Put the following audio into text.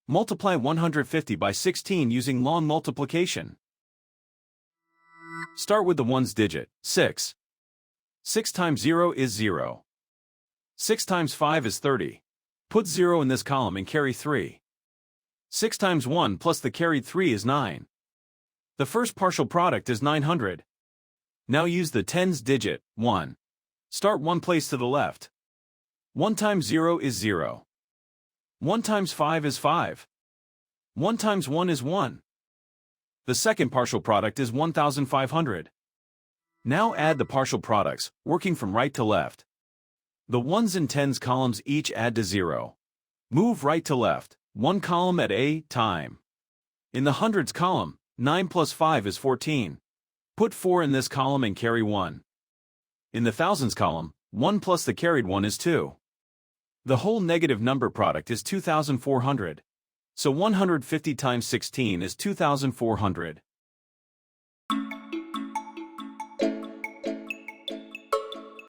Multiply 150 by 16 using long multiplication. Start with the ones digit, 6. 6 times 0 is 0. 6 times 5 is 30. Put 0 in this column and carry 3. 6 times 1 plus the carried 3 is 9. The first partial product is 900. Now use the tens digit, 1. Start one place to the left. 1 times 0 is 0. 1 times 5 is 5. 1 times 1 is 1. The second partial product is 1,500. Now add the partial products, working from right to left. The ones and tens columns each add to 0. Move right to left, one column at a time. In the hundreds column, 9 plus 5 is 14. Put 4 in this column and carry 1. In the thousands column, 1 plus the carried 1 is 2. The whole negative number product is 2,400. So 150 times 16 is 2,400.